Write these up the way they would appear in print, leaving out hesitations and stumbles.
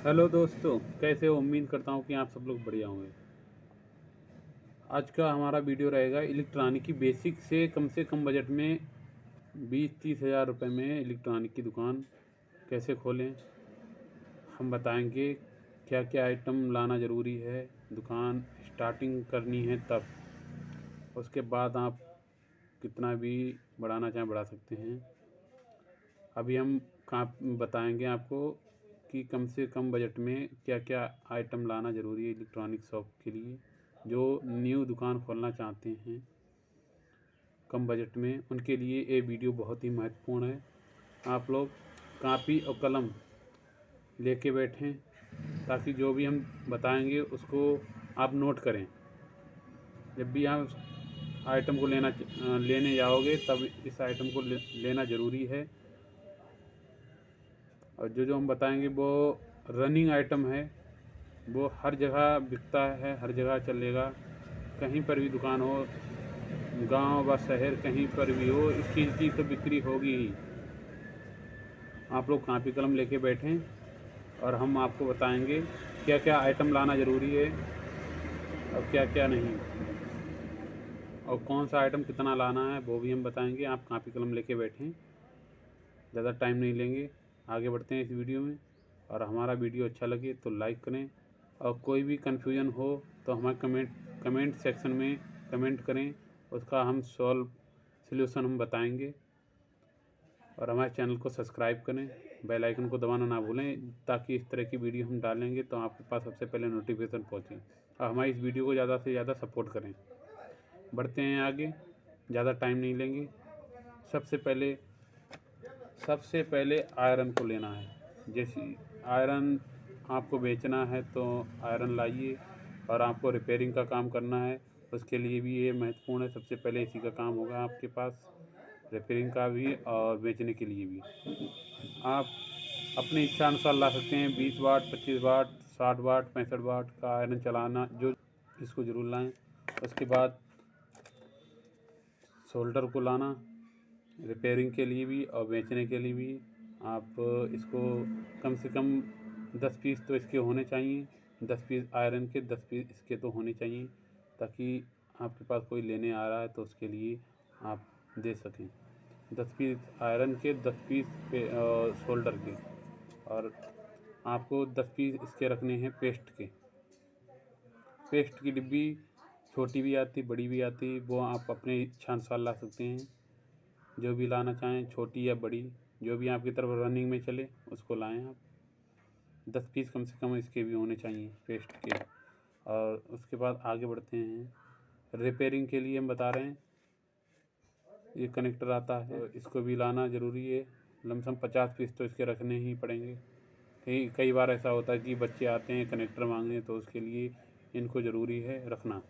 Hello दोस्तों, कैसे हो? उम्मीद करता हूँ कि आप सब लोग बढ़िया होंगे। आज का हमारा वीडियो रहेगा इलेक्ट्रॉनिक की बेसिक से कम बजट में 20-30 हज़ार रुपये में इलेक्ट्रॉनिक की दुकान कैसे खोलें। हम बताएंगे क्या क्या आइटम लाना ज़रूरी है, दुकान स्टार्टिंग करनी है तब। उसके बाद आप कितना भी बढ़ाना चाहें बढ़ा सकते हैं। अभी हम बताएंगे आपको कि कम से कम बजट में क्या क्या आइटम लाना ज़रूरी है इलेक्ट्रॉनिक शॉप के लिए। जो न्यू दुकान खोलना चाहते हैं कम बजट में, उनके लिए ये वीडियो बहुत ही महत्वपूर्ण है। आप लोग कापी और कलम लेके बैठें ताकि जो भी हम बताएंगे उसको आप नोट करें। जब भी आप आइटम को लेने जाओगे तब इस आइटम को लेना ज़रूरी है। और जो जो हम बताएंगे वो रनिंग आइटम है, वो हर जगह बिकता है, हर जगह चलेगा। कहीं पर भी दुकान हो, गांव व शहर कहीं पर भी हो, इस चीज़ की तो बिक्री होगी ही। आप लोग कापी कलम लेके बैठें और हम आपको बताएंगे क्या क्या आइटम लाना ज़रूरी है और क्या क्या नहीं, और कौन सा आइटम कितना लाना है वो भी हम बताएंगे। आप कापी कलम लेके बैठें, ज़्यादा टाइम नहीं लेंगे। आगे बढ़ते हैं इस वीडियो में। और हमारा वीडियो अच्छा लगे तो लाइक करें, और कोई भी कन्फ्यूजन हो तो हमारे कमेंट सेक्शन में कमेंट करें, उसका हम सॉल्यूशन हम बताएंगे। और हमारे चैनल को सब्सक्राइब करें, बेल आइकन को दबाना ना भूलें, ताकि इस तरह की वीडियो हम डालेंगे तो आपके पास सबसे पहले नोटिफिकेशन पहुँचे। और हमारी इस वीडियो को ज़्यादा से ज़्यादा सपोर्ट करें। बढ़ते हैं आगे, ज़्यादा टाइम नहीं लेंगे। सबसे पहले आयरन को लेना है। जैसे आयरन आपको बेचना है तो आयरन लाइए, और आपको रिपेयरिंग का काम करना है उसके लिए भी ये महत्वपूर्ण है। सबसे पहले इसी का काम होगा आपके पास, रिपेयरिंग का भी और बेचने के लिए भी। आप अपनी इच्छा अनुसार ला सकते हैं। 20 वाट, 25 वाट, 60 वाट, 65 वाट का आयरन चलाना, जो इसको ज़रूर लाएं। उसके बाद शोल्डर को लाना, रिपेयरिंग के लिए भी और बेचने के लिए भी। आप इसको कम से कम 10 पीस तो इसके होने चाहिए। 10 पीस आयरन के, 10 पीस इसके तो होने चाहिए, ताकि आपके पास कोई लेने आ रहा है तो उसके लिए आप दे सकें। 10 पीस आयरन के, 10 पीस शोल्डर के। और आपको 10 पीस इसके रखने हैं पेस्ट के। पेस्ट की डिब्बी छोटी भी आती, बड़ी भी आती, वो आप अपने इच्छा अनुसार ला सकते हैं। जो भी लाना चाहें, छोटी या बड़ी, जो भी आपकी तरफ रनिंग में चले उसको लाएं आप। 10 पीस कम से कम इसके भी होने चाहिए पेस्ट के। और उसके बाद आगे बढ़ते हैं। रिपेयरिंग के लिए हम बता रहे हैं, ये कनेक्टर आता है, इसको भी लाना ज़रूरी है। लमसम 50 पीस तो इसके रखने ही पड़ेंगे। कई बार ऐसा होता है कि बच्चे आते हैं कनेक्टर मांगने, तो उसके लिए इनको ज़रूरी है रखना।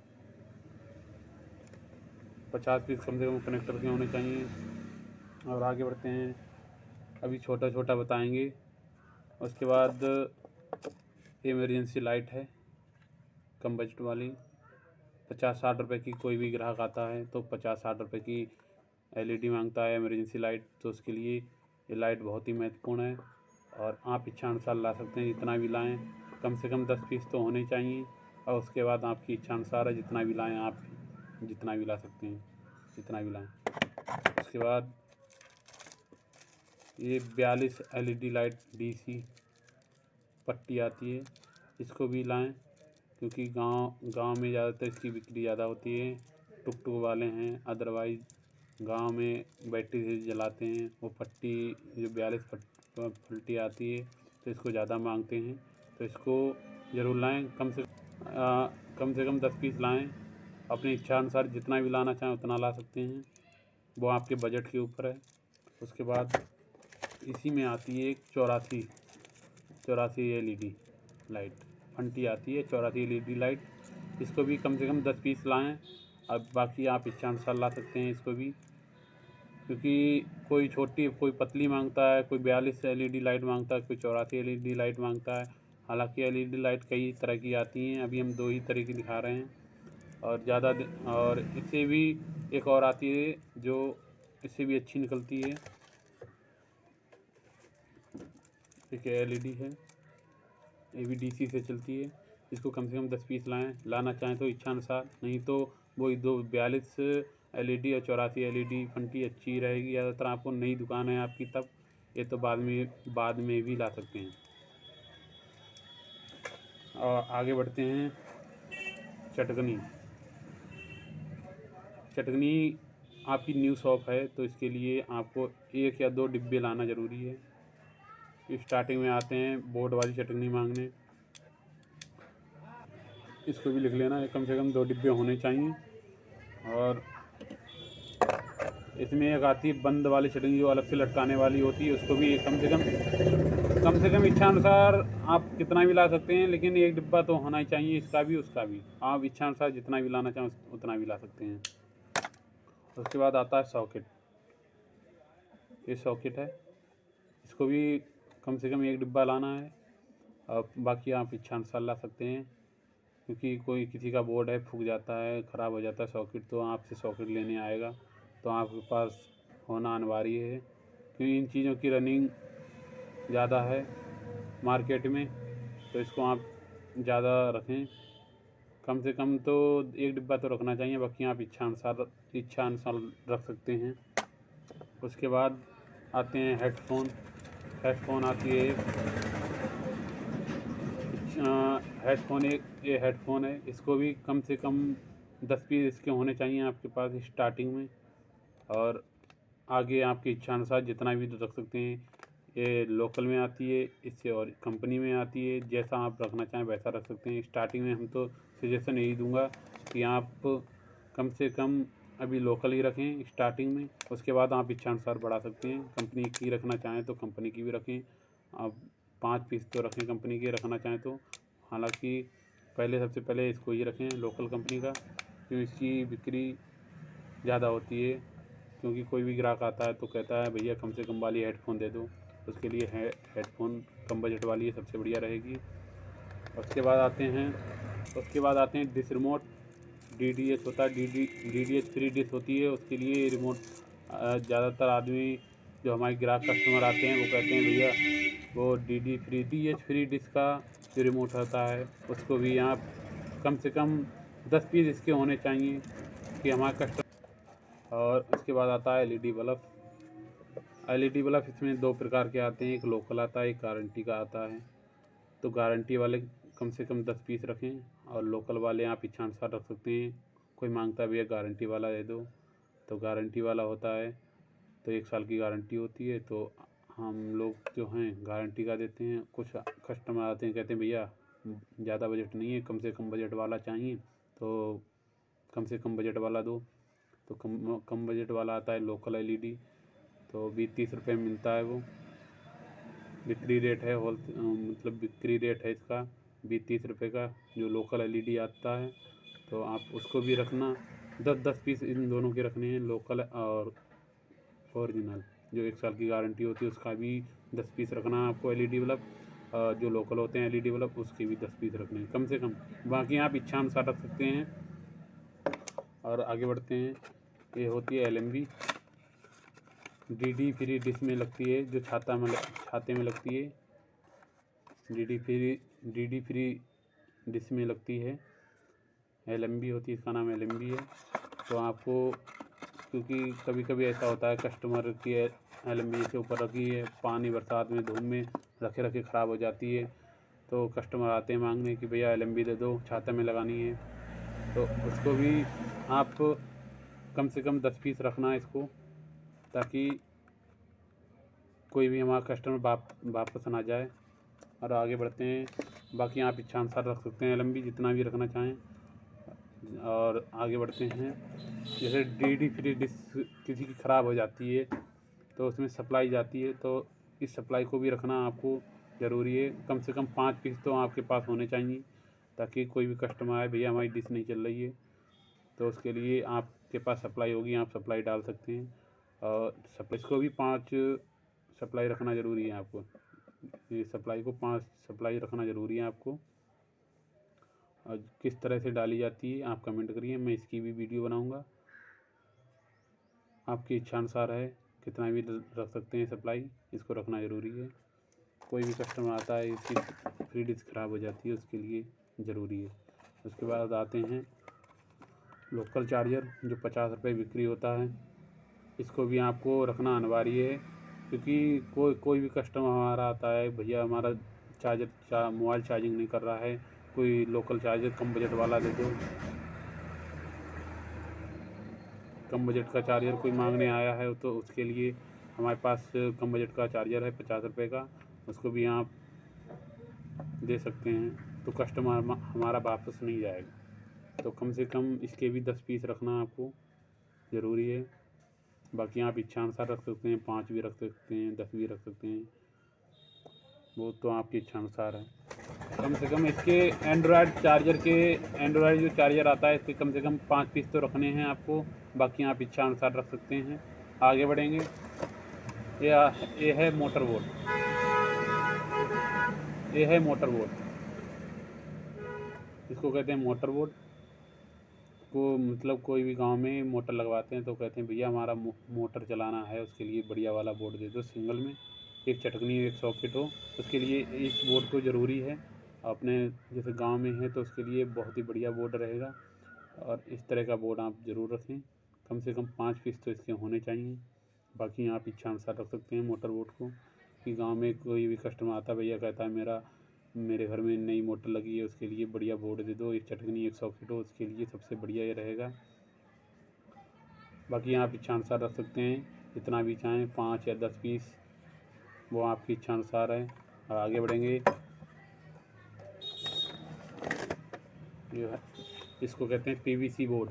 50 पीस कम से कम कनेक्टर के होने चाहिए। और आगे बढ़ते हैं, अभी छोटा छोटा बताएंगे। उसके बाद इमरजेंसी लाइट है, कम बजट वाली, 50-60 रुपये की। कोई भी ग्राहक आता है तो 50-60 रुपये की एलईडी मांगता है, इमरजेंसी लाइट, तो उसके लिए ये लाइट बहुत ही महत्वपूर्ण है। और आप इच्छा अनुसार ला सकते हैं, जितना भी लाएं। कम से कम 10 पीस तो होने चाहिए। और उसके बाद आपकी इच्छा अनुसार है, जितना भी लाएं आप, जितना भी ला सकते हैं, जितना भी लाएं। उसके बाद ये 42 एलईडी लाइट डीसी पट्टी आती है, इसको भी लाएं, क्योंकि गांव में ज़्यादातर इसकी बिक्री ज़्यादा होती है। टुक टुक वाले हैं, अदरवाइज़ गांव में बैटरी से जलाते हैं। वो पट्टी जो 42 पट्टी आती है तो इसको ज़्यादा मांगते हैं, तो इसको ज़रूर लाएं। कम से कम 10 पीस लाएं। अपनी इच्छा अनुसार जितना भी लाना चाहें उतना ला सकते हैं, वो आपके बजट के ऊपर है। उसके बाद इसी में आती है एक 84 एलईडी लाइट, फंटी आती है 84 एलईडी लाइट। इसको भी कम से कम 10 पीस लाएं। अब बाकी आप इच्छा अनुसार ला सकते हैं इसको भी, क्योंकि कोई छोटी कोई पतली मांगता है, कोई 42 एलईडी लाइट मांगता है, कोई 84 एलईडी लाइट मांगता है। हालांकि एलईडी लाइट कई तरह की आती हैं, अभी हम 2 ही तरह की दिखा रहे हैं। और इससे भी एक और आती है जो इससे भी अच्छी निकलती है, एक एलईडी है, ये भी DC से चलती है। इसको कम से कम 10 पीस लाना चाहें तो इच्छानुसार, नहीं तो वही 42 LED और 84 LED फंटी अच्छी रहेगी। ज़्यादातर आपको नई दुकान है आपकी तब, ये तो बाद में भी ला सकते हैं। और आगे बढ़ते हैं। चटकनी आपकी न्यू शॉप है तो इसके लिए आपको 1 या 2 डिब्बे लाना ज़रूरी है। स्टार्टिंग में आते हैं बोर्ड वाली चटकनी मांगने, इसको भी लिख लेना है, कम से कम 2 डिब्बे होने चाहिए। और इसमें एक आती है बंद वाली चटनी जो अलग से लटकाने वाली होती है, उसको भी कम से कम इच्छानुसार आप कितना भी ला सकते हैं, लेकिन 1 डिब्बा तो होना ही चाहिए, इसका भी उसका भी। आप इच्छानुसार जितना भी लाना चाहें उतना भी ला सकते हैं। उसके बाद आता है सॉकेट। ये सॉकेट है, इसको भी कम से कम 1 डिब्बा लाना है, और बाकी आप इच्छानुसार ला सकते हैं। क्योंकि कोई किसी का बोर्ड है फूक जाता है, ख़राब हो जाता है सॉकेट, तो आपसे सॉकेट लेने आएगा, तो आपके पास होना अनिवार्य है। क्योंकि इन चीज़ों की रनिंग ज़्यादा है मार्केट में, तो इसको आप ज़्यादा रखें। कम से कम तो 1 डिब्बा तो रखना चाहिए, बाकी आप इच्छानुसार रख सकते हैं। उसके बाद आते हैं हेडफोन आती है ये हेडफोन है, इसको भी कम से कम 10 पीस इसके होने चाहिए आपके पास स्टार्टिंग में, और आगे आपकी इच्छानुसार जितना भी रख सकते हैं। ये लोकल में आती है, इससे और कंपनी में आती है, जैसा आप रखना चाहें वैसा रख सकते हैं। स्टार्टिंग में हम तो सजेशन यही दूंगा कि आप कम से कम अभी लोकल ही रखें स्टार्टिंग में, उसके बाद आप इच्छानुसार बढ़ा सकते हैं। कंपनी की रखना चाहें तो कंपनी की भी रखें, आप 5 पीस तो रखें कंपनी के रखना चाहें तो। हालांकि सबसे पहले इसको ही रखें लोकल कंपनी का, क्योंकि इसकी बिक्री ज़्यादा होती है। क्योंकि कोई भी ग्राहक आता है तो कहता है भैया कम से कम वाली हेडफोन दे दो, उसके लिए हेडफोन कम बजट वाली सबसे बढ़िया रहेगी। उसके बाद आते हैं डिश रिमोट। DDH होता है, DDH फ्री डिश होती है, उसके लिए रिमोट ज़्यादातर आदमी जो हमारे ग्राहक कस्टमर आते हैं वो कहते हैं भैया वो DDH फ्री डिश का जो रिमोट होता है उसको भी आप कम से कम 10 पीस इसके होने चाहिए कि हमारे कस्टमर। और उसके बाद आता है LED बल्ब। इसमें 2 प्रकार के आते हैं, एक लोकल आता है, एक गारंटी का आता है। तो गारंटी वाले कम से कम 10 पीस रखें, और लोकल वाले आप इच्छानुसार रख सकते हैं। कोई मांगता है भैया गारंटी वाला दे दो, तो गारंटी वाला होता है तो 1 साल की गारंटी होती है, तो हम लोग जो हैं गारंटी का देते हैं। कुछ कस्टमर आते हैं कहते हैं भैया ज़्यादा बजट नहीं है, कम से कम बजट वाला चाहिए, तो कम से कम बजट वाला दो। तो कम बजट वाला आता है लोकल LED, तो 20-30 रुपये में मिलता है। वो बिक्री रेट है बिक्री रेट है इसका 20-30 रुपये का जो लोकल LED आता है। तो आप उसको भी रखना, 10-10 पीस इन दोनों के रखने हैं, लोकल और ओरिजिनल जो 1 साल की गारंटी होती है उसका भी 10 पीस रखना है आपको LED बल्ब। जो लोकल होते हैं LED बल्ब उसके भी 10 पीस रखने हैं कम से कम, बाकी आप इच्छानुसार रख सकते हैं। और आगे बढ़ते हैं। ये होती है LMB, DD फ्री डिश में लगती है, जो छाते में लगती है। DD फ्री डिश में लगती है, LMB होती है, इसका नाम LMB है। तो आपको, क्योंकि कभी कभी ऐसा होता है कस्टमर की LMB से ऊपर रखी है, पानी बरसात में धूप में रखे ख़राब हो जाती है, तो कस्टमर आते हैं मांगने कि भैया LMB दे दो, छाते में लगानी है। तो उसको भी आप कम से कम 10 पीस रखना है इसको, ताकि कोई भी हमारा कस्टमर वापस ना जाए। और आगे बढ़ते हैं। बाकी आप इच्छानुसार रख सकते हैं LMB जितना भी रखना चाहें। और आगे बढ़ते हैं। जैसे DD फ्री डिश किसी की ख़राब हो जाती है तो उसमें सप्लाई जाती है, तो इस सप्लाई को भी रखना आपको ज़रूरी है। कम से कम 5 पीस तो आपके पास होने चाहिए, ताकि कोई भी कस्टमर आए भैया हमारी डिश नहीं चल रही है, तो उसके लिए आपके पास सप्लाई होगी, आप सप्लाई डाल सकते हैं। और इसको भी 5 सप्लाई रखना ज़रूरी है आपको। ये 5 सप्लाई रखना ज़रूरी है आपको। और किस तरह से डाली जाती है आप कमेंट करिए, मैं इसकी भी वीडियो बनाऊंगा। आपकी इच्छानुसार है, कितना भी रख सकते हैं सप्लाई, इसको रखना ज़रूरी है। कोई भी कस्टमर आता है इसकी स्क्रीन डिस्क ख़राब हो जाती है, उसके लिए ज़रूरी है। उसके बाद आते हैं लोकल चार्जर, जो 50 रुपये बिक्री होता है। इसको भी आपको रखना अनिवार्य है, क्योंकि कोई भी कस्टमर हमारा आता है, भैया हमारा मोबाइल चार्जिंग नहीं कर रहा है, कोई लोकल चार्जर कम बजट वाला दे दो। कम बजट का चार्जर कोई मांगने आया है तो उसके लिए हमारे पास कम बजट का चार्जर है 50 रुपये का, उसको भी आप दे सकते हैं, तो कस्टमर हमारा वापस नहीं जाएगा। तो कम से कम इसके भी 10 पीस रखना आपको ज़रूरी है। बाकी आप इच्छा अनुसार रख सकते हैं, 5 भी रख सकते हैं, 10 भी रख सकते हैं, वो तो आपकी इच्छा अनुसार है। कम से कम इसके एंड्रॉयड जो चार्जर आता है, इसके कम से कम 5 पीस तो रखने हैं आपको। बाकी आप इच्छा अनुसार रख सकते हैं। आगे बढ़ेंगे। ये है मोटर बोर्ड। इसको कहते हैं मोटर बोर्ड को, मतलब कोई भी गांव में मोटर लगवाते हैं तो कहते हैं भैया हमारा मोटर चलाना है, उसके लिए बढ़िया वाला बोर्ड दे दो, सिंगल में एक चटकनी एक सॉकेट हो। उसके लिए इस बोर्ड को ज़रूरी है। अपने जैसे गांव में है तो उसके लिए बहुत ही बढ़िया बोर्ड रहेगा, और इस तरह का बोर्ड आप ज़रूर रखें। कम से कम 5 पीस तो इसके होने चाहिए। बाकी आप इच्छा अनुसार रख सकते हैं मोटर बोर्ड को, कि गांव में कोई भी कस्टमर आता है, भैया कहता है मेरे घर में नई मोटर लगी है, उसके लिए बढ़िया बोर्ड दे दो, एक चटकनी एक सॉकेट हो, उसके लिए सबसे बढ़िया ये रहेगा। बाकी आप इच्छा अनुसार रख सकते हैं, जितना भी चाहें, 5 या 10 पीस, वो आपकी इच्छा अनुसार है। और आगे बढ़ेंगे। जो है इसको कहते हैं पीवीसी बोर्ड।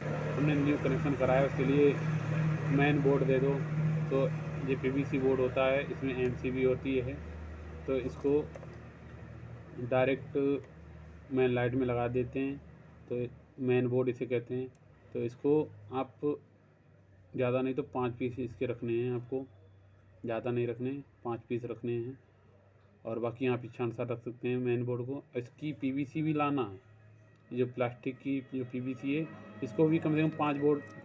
हमने न्यू कनेक्शन कराया, उसके लिए मेन बोर्ड दे दो। तो ये पीवीसी बोर्ड होता है, इसमें एमसीबी होती है, तो इसको डायरेक्ट मेन लाइट में लगा देते हैं, तो मेन बोर्ड इसे कहते हैं। तो इसको आप ज़्यादा नहीं तो 5 पीस इसके रखने हैं आपको, ज़्यादा नहीं रखने, 5 पीस रखने हैं। और बाकी आप इच्छा अनुसार रख सकते हैं मेन बोर्ड को। इसकी पीवीसी भी लाना है, जो प्लास्टिक की जो पीवीसी है, इसको भी कम से कम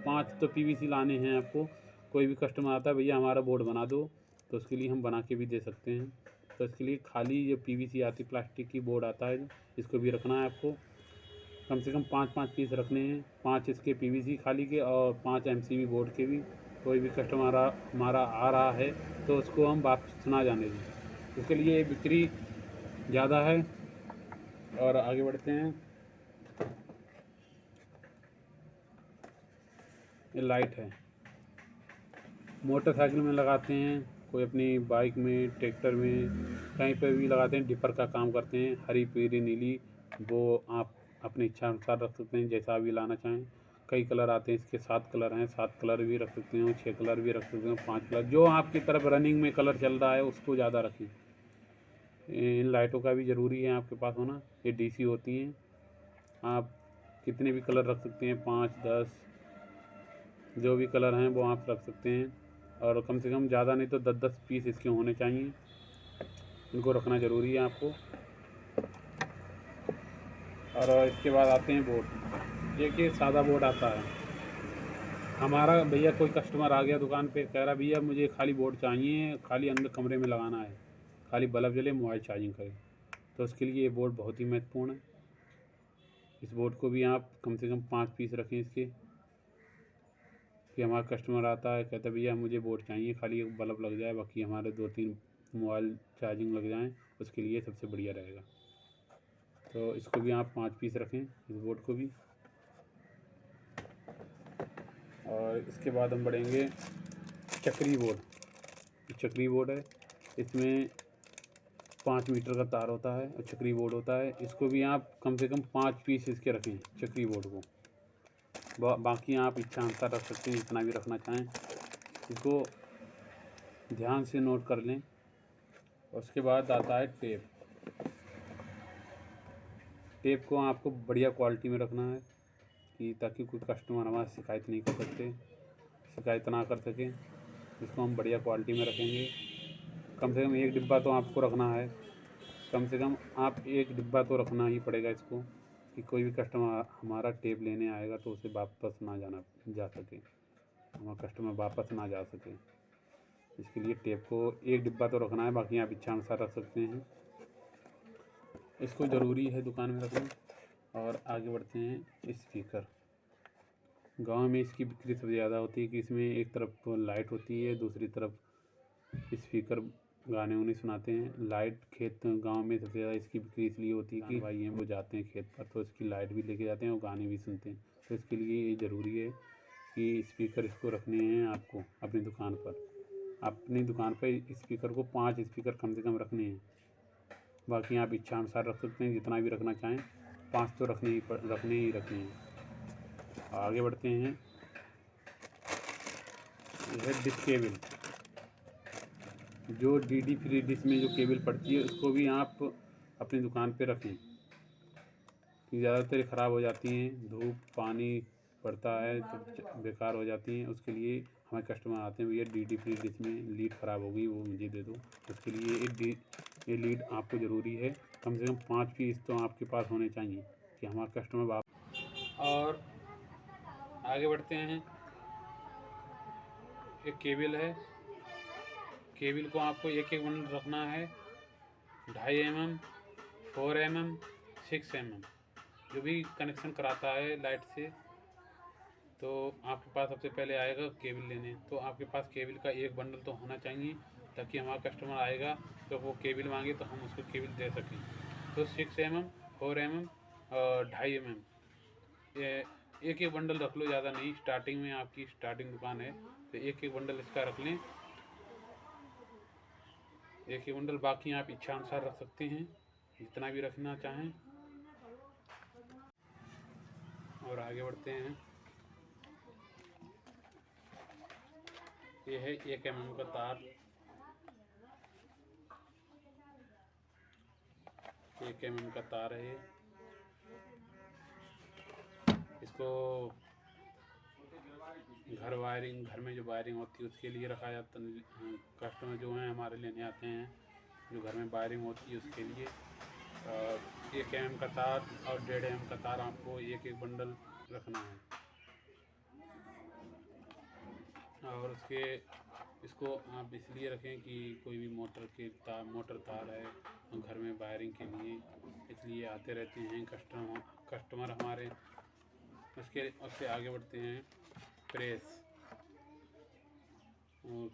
5 तो पीवीसी लाने हैं आपको। कोई भी कस्टमर आता है, भैया हमारा बोर्ड बना दो, तो उसके लिए हम बना के भी दे सकते हैं। तो इसके लिए खाली जो पीवीसी आती प्लास्टिक की बोर्ड आता है, इसको भी रखना है आपको। कम से कम 5 पीस रखने हैं, 5 इसके पीवीसी खाली के और 5 एमसीबी बोर्ड के भी। कोई भी कस्टमर हमारा आ रहा है तो उसको हम वापस ना जाने दें, इसके लिए बिक्री ज़्यादा है। और आगे बढ़ते हैं। ये लाइट है, मोटरसाइकिल में लगाते हैं, कोई अपनी बाइक में, ट्रैक्टर में, कहीं पर भी लगाते हैं, डिपर का काम करते हैं। हरी पीली नीली, वो आप अपनी इच्छा अनुसार रख सकते हैं, जैसा भी लाना चाहें। कई कलर आते हैं, इसके 7 कलर हैं, 7 कलर भी रख सकते हैं, 6 कलर भी रख सकते हैं, 5 कलर, जो आपकी तरफ रनिंग में कलर चल रहा है उसको ज़्यादा रखें। इन लाइटों का भी ज़रूरी है आपके पास होना। ये डीसी होती हैं, आप कितने भी कलर रख सकते हैं, 5 10 जो भी कलर हैं वो आप रख सकते हैं। और कम से कम ज़्यादा नहीं तो 10 पीस इसके होने चाहिए, इनको रखना ज़रूरी है आपको। और इसके बाद आते हैं बोर्ड। देखिए सादा बोर्ड आता है हमारा, भैया कोई कस्टमर आ गया दुकान पे, कह रहा भैया मुझे खाली बोर्ड चाहिए, खाली अंदर कमरे में लगाना है, खाली बल्ब जले, मोबाइल चार्जिंग करे, तो उसके लिए ये बोर्ड बहुत ही महत्वपूर्ण है। इस बोर्ड को भी आप कम से कम 5 पीस रखें इसके, कि हमारा कस्टमर आता है, कहता है भैया मुझे बोर्ड चाहिए, खाली एक बल्ब लग जाए, बाकी हमारे 2-3 मोबाइल चार्जिंग लग जाएं, उसके लिए सबसे बढ़िया रहेगा। तो इसको भी आप 5 पीस रखें, इस बोर्ड को भी। और इसके बाद हम बढ़ेंगे चक्री बोर्ड। चक्री बोर्ड है, इसमें 5 मीटर का तार होता है और चक्री बोर्ड होता है। इसको भी आप कम से कम 5 पीस इसके रखें, चक्री बोर्ड को। बाकी आप इच्छा अनुसार रख सकते हैं, जितना भी रखना चाहें। इसको ध्यान से नोट कर लें। उसके बाद आता है टेप। टेप को आपको बढ़िया क्वालिटी में रखना है, कि ताकि कोई कस्टमर हमारा शिकायत नहीं कर सकते, शिकायत ना कर सके। इसको हम बढ़िया क्वालिटी में रखेंगे। कम से कम 1 डिब्बा तो आपको रखना है, कम से कम आप 1 डिब्बा तो रखना ही पड़ेगा इसको, कि कोई भी कस्टमर हमारा टेप लेने आएगा तो उसे वापस ना जा सके, हमारा कस्टमर वापस ना जा सके। इसके लिए टेप को 1 डिब्बा तो रखना है, बाकी आप इच्छा अनुसार रख सकते हैं। इसको ज़रूरी है दुकान में रखना। और आगे बढ़ते हैं स्पीकर। गांव में इसकी बिक्री सबसे ज़्यादा होती है कि इसमें एक तरफ लाइट होती है, दूसरी तरफ स्पीकर गाने उन्हें सुनाते हैं। लाइट खेत गांव में सबसे ज़्यादा इसकी बिक्री इसलिए होती है कि भाई हैं वो जाते हैं खेत पर तो इसकी लाइट भी लेके जाते हैं और गाने भी सुनते हैं। तो इसके लिए ये ज़रूरी है कि स्पीकर इसको रखने हैं आपको अपनी दुकान पर। अपनी दुकान पर स्पीकर को 5 स्पीकर कम से कम रखने हैं। बाकी आप इच्छा अनुसार रख सकते हैं, जितना भी रखना चाहें। 5 तो रखने ही हैं। आगे बढ़ते हैं। यह डिश केबल, जो DD फ्री डिश में जो केबल पड़ती है उसको भी आप अपनी दुकान पे रखें, कि ज़्यादातर ख़राब हो जाती हैं, धूप पानी पड़ता है तो बेकार हो जाती हैं। उसके लिए हमारे कस्टमर आते हैं, भैया DD फ्री डिश में लीड ख़राब हो गई, वो मुझे दे दो। उसके लिए ये लीड आपको ज़रूरी है। कम से कम 5 पीस तो आपके पास होने चाहिए कि हमारा कस्टमर और आगे बढ़ते हैं। एक केबल है, केबल को आपको एक बंडल रखना है। 2.5 mm, 4 mm, 6 mm जो भी कनेक्शन कराता है लाइट से, तो आपके पास सबसे पहले आएगा केबल लेने। तो आपके पास केबल का एक बंडल तो होना चाहिए, ताकि हमारा कस्टमर आएगा तो वो केबल मांगे तो हम उसको केबल दे सकें। तो 6 mm, 4 mm और 2.5 mm एक बंडल रख लो, ज़्यादा नहीं। स्टार्टिंग में आपकी स्टार्टिंग दुकान है तो एक बंडल इसका रख लें, एक बंडल। बाकी आप इच्छा अनुसार रख सकते हैं, जितना भी रखना चाहें। और आगे बढ़ते हैं। ये है 1 mm का तार, 1 mm का तार है। इसको घर में जो वायरिंग होती है उसके लिए रखा जाता है। कस्टमर जो हैं हमारे लेने आते हैं, जो घर में वायरिंग होती है उसके लिए। 1 mm का तार और 1.5 mm का तार आपको एक बंडल रखना है। और इसको आप इसलिए रखें कि कोई भी मोटर तार है घर में वायरिंग के लिए, इसलिए आते रहते हैं कस्टमर हमारे। उससे आगे बढ़ते हैं। प्रेस,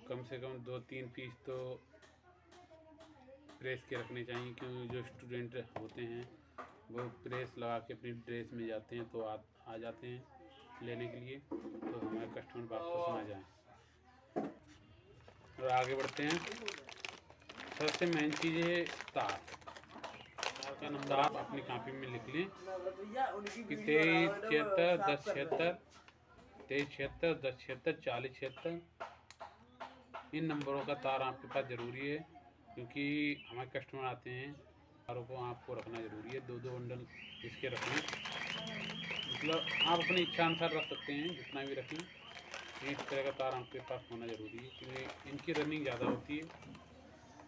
कम से कम 2-3 पीस तो प्रेस के रखने चाहिए, क्योंकि जो स्टूडेंट होते हैं वो प्रेस लगा के अपनी ड्रेस में जाते हैं तो आ जाते हैं लेने के लिए, तो हमारे कस्टमर वापस ना जाएं। और आगे बढ़ते हैं। सबसे मेन चीज़ है तार का नंबर आप अपनी कॉपी में लिख लें कि 2376 1076 4076। इन नंबरों का तार आपके पास ज़रूरी है, क्योंकि हमारे कस्टमर आते हैं, तारों को आपको रखना ज़रूरी है। 2-2 बंडल इसके रखें, मतलब आप अपनी इच्छा अनुसार रख सकते हैं, जितना भी रखें। इस तरह का तार आपके पास होना ज़रूरी है, क्योंकि इनकी रनिंग ज़्यादा होती है,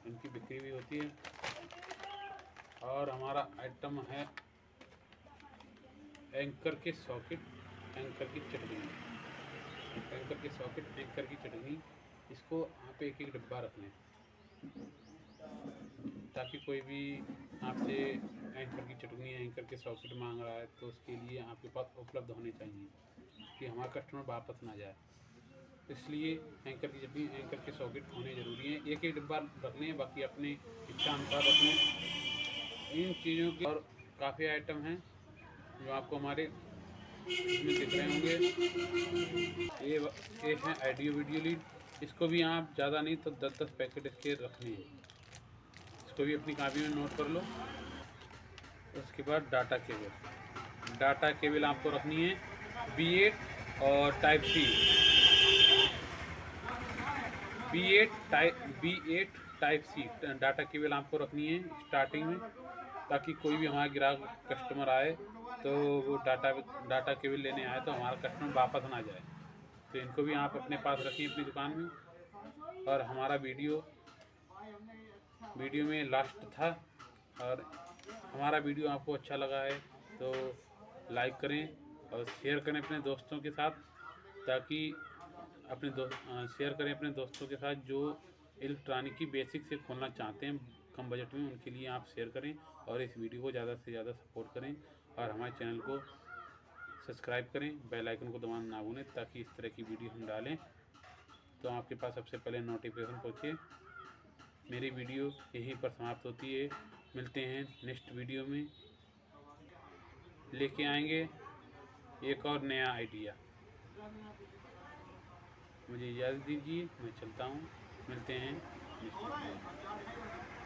इनकी बिक्री भी होती है। और हमारा आइटम है एंकर के सॉकेट, एंकर की चटनी। एंकर के सॉकेट, एंकर की चटनी, इसको आप एक डिब्बा रख लें, ताकि कोई भी आपसे एंकर की चटनी, एंकर के सॉकेट मांग रहा है तो उसके लिए आपके पास उपलब्ध होने चाहिए, कि हमारा कस्टमर वापस ना जाए। इसलिए एंकर की चटनी, एंकर के सॉकेट होने ज़रूरी हैं। एक डिब्बा रख लें, बाकी अपनी इच्छा अनुसार रख लें। इन चीज़ों की और काफ़ी आइटम हैं जो आपको हमारे इसमें दिख रहे होंगे। ये है ऑडियो वीडियो लीड, इसको भी आप ज़्यादा नहीं तो 10-10 पैकेट इसके रखने हैं। इसको भी अपनी कॉपी में नोट कर लो। उसके बाद डाटा केबल आपको रखनी है B8 और type C। B8 type C data cable आपको रखनी है स्टार्टिंग में, ताकि कोई भी हमारा ग्राहक कस्टमर आए तो वो डाटा केबल लेने आए तो हमारा कस्टमर वापस ना जाए। तो इनको भी आप अपने पास रखिए अपनी दुकान में। और हमारा वीडियो में लास्ट था, और हमारा वीडियो आपको अच्छा लगा है तो लाइक करें और शेयर करें अपने दोस्तों के साथ, ताकि शेयर करें अपने दोस्तों के साथ जो इलेक्ट्रॉनिक की बेसिक से खोलना चाहते हैं, कम बजट में, उनके लिए आप शेयर करें और इस वीडियो को ज़्यादा से ज़्यादा सपोर्ट करें और हमारे चैनल को सब्सक्राइब करें, बेल आइकन को दबाना ना भूलें, ताकि इस तरह की वीडियो हम डालें तो आपके पास सबसे पहले नोटिफिकेशन पहुँचे। मेरी वीडियो यहीं पर समाप्त होती है। मिलते हैं नेक्स्ट वीडियो में, लेके आएंगे एक और नया आइडिया। मुझे इजाज़त दीजिए, मैं चलता हूँ। मिलते हैं नेक्स्ट वीडियो में।